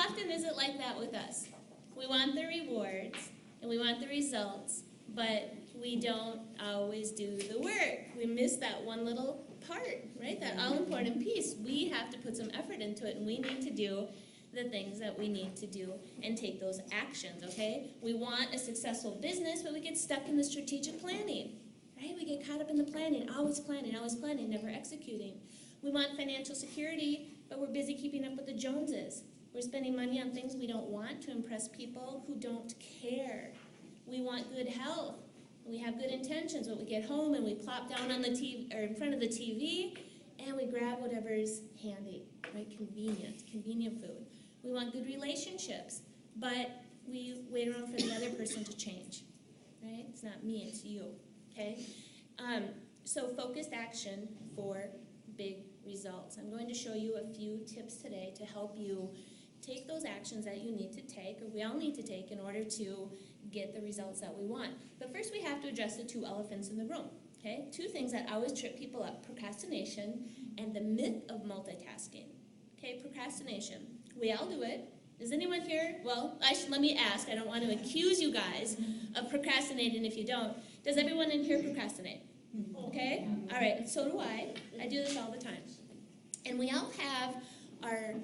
often is it like that with us? We want the rewards and we want the results, but we don't always do the work. We miss that one little part, right? That all-important piece. We have to put some effort into it, and we need to do the things that we need to do and take those actions, okay? We want a successful business, but we get stuck in the strategic planning, right? We get caught up in the planning, always planning, never executing. We want financial security, but we're busy keeping up with the Joneses. We're spending money on things we don't want to impress people who don't care. We want good health. We have good intentions, but we get home and we plop down on the TV or in front of the TV and we grab whatever's handy, right? Convenient food. We want good relationships, but we wait around for the other person to change, right? It's not me, it's you, okay? So focused action for big results. I'm going to show you a few tips today to help you take those actions that you need to take, or we all need to take, in order to get the results that we want. But first we have to address the two elephants in the room, okay? Two things that always trip people up: procrastination and the myth of multitasking. Okay, procrastination. We all do it. Is anyone here? Well, let me ask. I don't want to accuse you guys of procrastinating if you don't. Does everyone in here procrastinate? Okay? All right, so do I. I do this all the time. And we all have our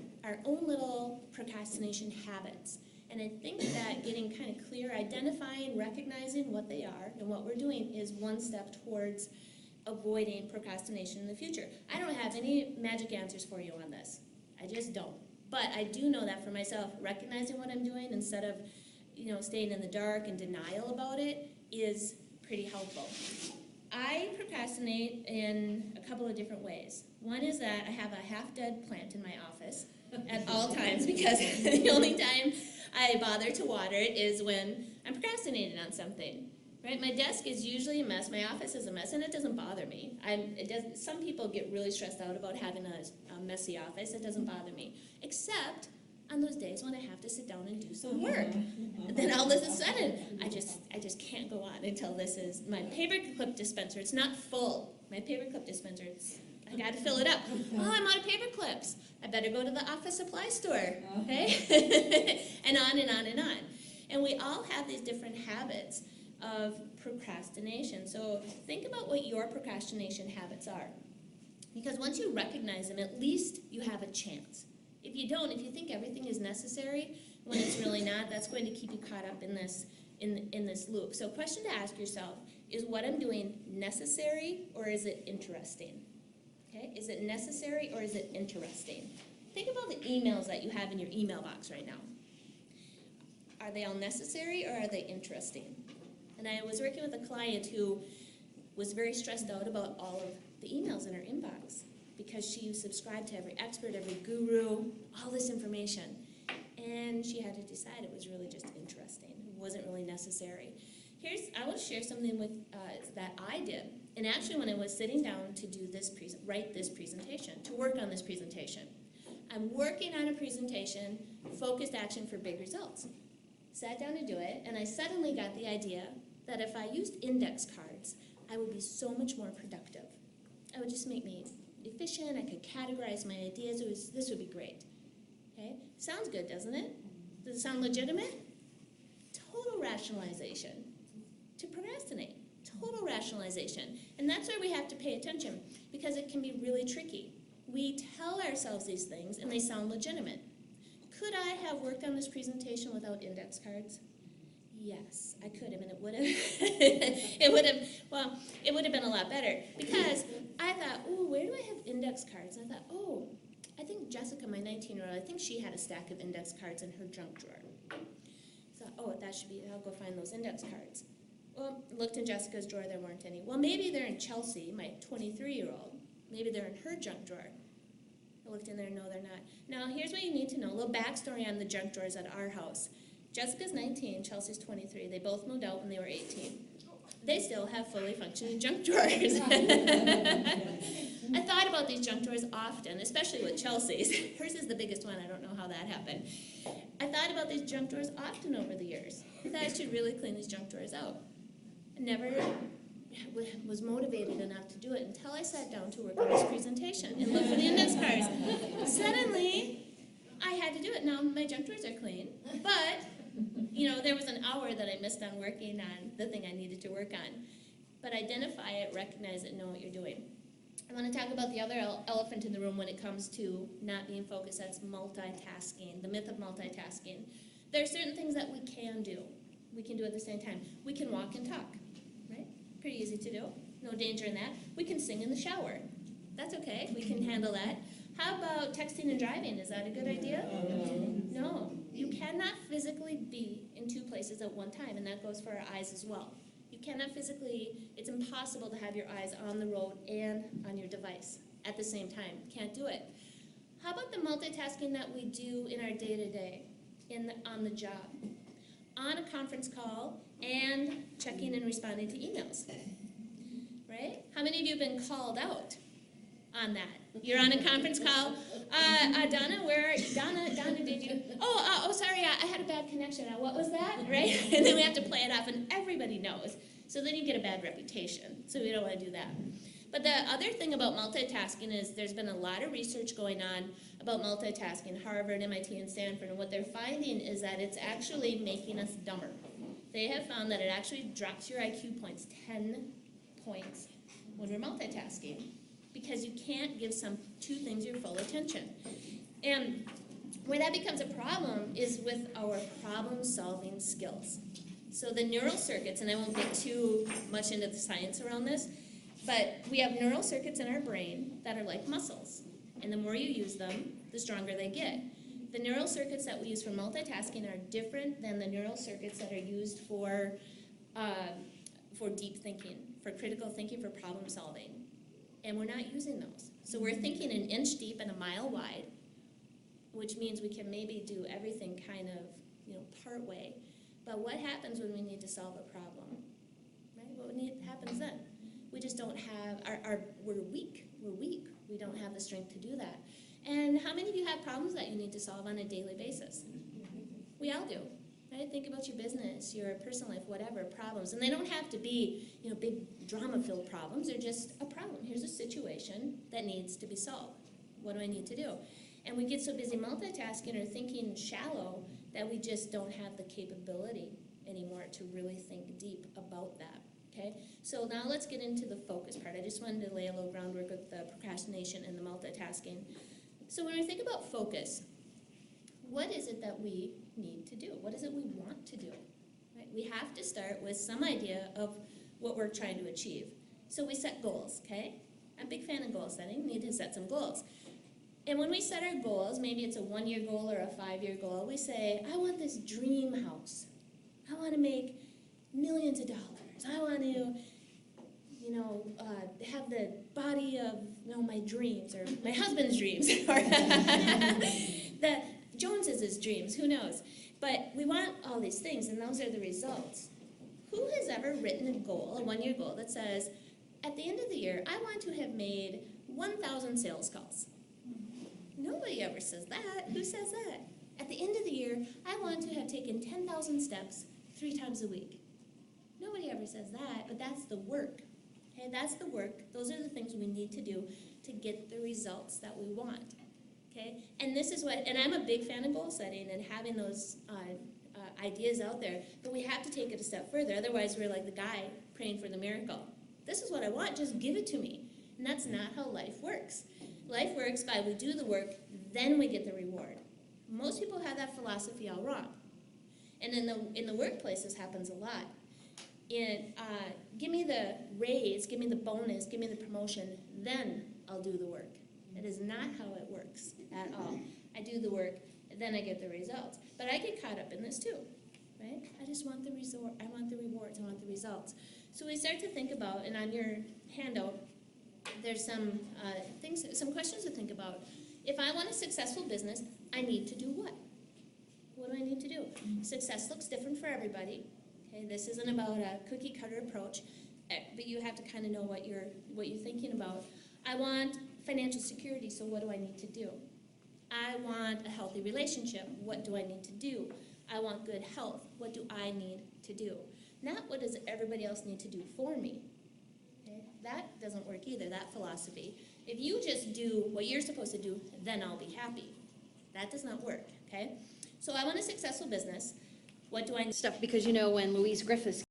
own little procrastination habits. And I think that getting kind of clear, identifying, recognizing what they are and what we're doing is one step towards avoiding procrastination in the future. I don't have any magic answers for you on this. I just don't. But I do know that for myself, recognizing what I'm doing instead of, staying in the dark and denial about it is pretty helpful. I procrastinate in a couple of different ways. One is that I have a half-dead plant in my office at all times, because the only time I bother to water it is when I'm procrastinating on something. Right? My desk is usually a mess. My office is a mess, and it doesn't bother me. Some people get really stressed out about having a messy office. It doesn't bother me, except on those days when I have to sit down and do some work. And then all of a sudden, I just can't go on until this is my paperclip dispenser. It's not full. My paperclip dispenser. I got to fill it up. Oh, I'm out of paper clips. I better go to the office supply store. Okay, and on and on and on. And we all have these different habits of procrastination. So think about what your procrastination habits are. Because once you recognize them, at least you have a chance. If you don't, if you think everything is necessary when it's really not, that's going to keep you caught up in this loop. So question to ask yourself, is what I'm doing necessary or is it interesting? Okay? Is it necessary or is it interesting? Think about the emails that you have in your email box right now. Are they all necessary or are they interesting? And I was working with a client who was very stressed out about all of the emails in her inbox because she subscribed to every expert, every guru, all this information. And she had to decide it was really just interesting. It wasn't really necessary. I want to share something with that I did. And actually, when I was sitting down to do write this presentation, to work on this presentation, I'm working on a presentation, focused action for big results. Sat down to do it, and I suddenly got the idea that if I used index cards, I would be so much more productive. It would just make me efficient. I could categorize my ideas. This would be great. Okay? Sounds good, doesn't it? Does it sound legitimate? Total rationalization. To procrastinate. Total rationalization. And that's where we have to pay attention, because it can be really tricky. We tell ourselves these things, and they sound legitimate. Could I have worked on this presentation without index cards? Yes, I could have, and it would have. it would have been a lot better, because I thought, oh, where do I have index cards? And I thought, oh, I think Jessica, my 19-year-old, I think she had a stack of index cards in her junk drawer. So, that should be, I'll go find those index cards. Well, looked in Jessica's drawer, there weren't any. Well, maybe they're in Chelsea, my 23-year-old. Maybe they're in her junk drawer. I looked in there, no, they're not. Now, here's what you need to know, a little backstory on the junk drawers at our house. Jessica's 19, Chelsea's 23. They both moved out when they were 18. They still have fully functioning junk drawers. I thought about these junk drawers often, especially with Chelsea's. Hers is the biggest one. I don't know how that happened. I thought about these junk drawers often over the years. I thought I should really clean these junk drawers out. I never was motivated enough to do it until I sat down to work on this presentation and look for the index cards. Suddenly, I had to do it. Now, my junk drawers there was an hour that I missed on working on the thing I needed to work on. But identify it, recognize it, know what you're doing. I want to talk about the other elephant in the room when it comes to not being focused. That's multitasking, the myth of multitasking. There are certain things that we can do. We can do at the same time. We can walk and talk, right? Pretty easy to do. No danger in that. We can sing in the shower. That's okay. We can handle that. How about texting and driving? Is that a good idea? No. You cannot physically be in two places at one time, and that goes for our eyes as well. You cannot physically, it's impossible to have your eyes on the road and on your device at the same time. Can't do it. How about the multitasking that we do in our day-to-day, on the job? On a conference call and checking and responding to emails, right? How many of you have been called out on that? You're on a conference call. Donna, did you? Oh, sorry, I had a bad connection. What was that, right? And then we have to play it off, and everybody knows. So then you get a bad reputation. So we don't want to do that. But the other thing about multitasking is there's been a lot of research going on about multitasking, Harvard, MIT, and Stanford, and what they're finding is that it's actually making us dumber. They have found that it actually drops your IQ points 10 points when we're multitasking, because you can't give two things your full attention. And where that becomes a problem is with our problem-solving skills. So the neural circuits, and I won't get too much into the science around this, but we have neural circuits in our brain that are like muscles. And the more you use them, the stronger they get. The neural circuits that we use for multitasking are different than the neural circuits that are used for deep thinking, for critical thinking, for problem solving. And we're not using those. So we're thinking an inch deep and a mile wide, which means we can maybe do everything kind of, part way. But what happens when we need to solve a problem? Right? What happens then? We just don't have, we're weak. We're weak. We don't have the strength to do that. And how many of you have problems that you need to solve on a daily basis? We all do. Right? Think about your business, your personal life, whatever, problems. And they don't have to be, big drama-filled problems. They're just a problem. Here's a situation that needs to be solved. What do I need to do? And we get so busy multitasking or thinking shallow that we just don't have the capability anymore to really think deep about that. Okay? So now let's get into the focus part. I just wanted to lay a little groundwork with the procrastination and the multitasking. So when we think about focus, what is it that we need to do? What is it we want to do? Right? We have to start with some idea of what we're trying to achieve. So we set goals, okay? I'm a big fan of goal setting. We need to set some goals. And when we set our goals, maybe it's a 1-year goal or a 5-year goal, we say, I want this dream house. I want to make millions of dollars. I want to, have the body of, my dreams, or my husband's dreams, or the Jones's dreams, who knows? But we want all these things, and those are the results. Who has ever written a goal, a 1-year goal, that says, at the end of the year, I want to have made 1,000 sales calls? Nobody ever says that. Who says that? At the end of the year, I want to have taken 10,000 steps 3 times a week. Nobody ever says that, but that's the work. Okay, that's the work. Those are the things we need to do to get the results that we want. Okay, and this is and I'm a big fan of goal setting and having those ideas out there, but we have to take it a step further. Otherwise, we're like the guy praying for the miracle. This is what I want, just give it to me. And that's not how life works. Life works by we do the work, then we get the reward. Most people have that philosophy all wrong. And in the workplace, this happens a lot. Give me the raise, give me the bonus, give me the promotion, then I'll do the work. That is not how it works at all. I do the work, then I get the results. But I get caught up in this too, right? I just want the resort. I want the rewards. I want the results. So we start to think about, and on your handout, there's some some questions to think about. If I want a successful business, I need to do what? What do I need to do? Success looks different for everybody. Okay, this isn't about a cookie cutter approach, but you have to kind of know what you're thinking about. I want financial security, so what do I need to do? I want a healthy relationship. What do I need to do? I want good health. What do I need to do? Not what does everybody else need to do for me. Okay? That doesn't work either, that philosophy. If you just do what you're supposed to do, then I'll be happy. That does not work, okay? So I want a successful business. What do I, stuff, because when Louise Griffiths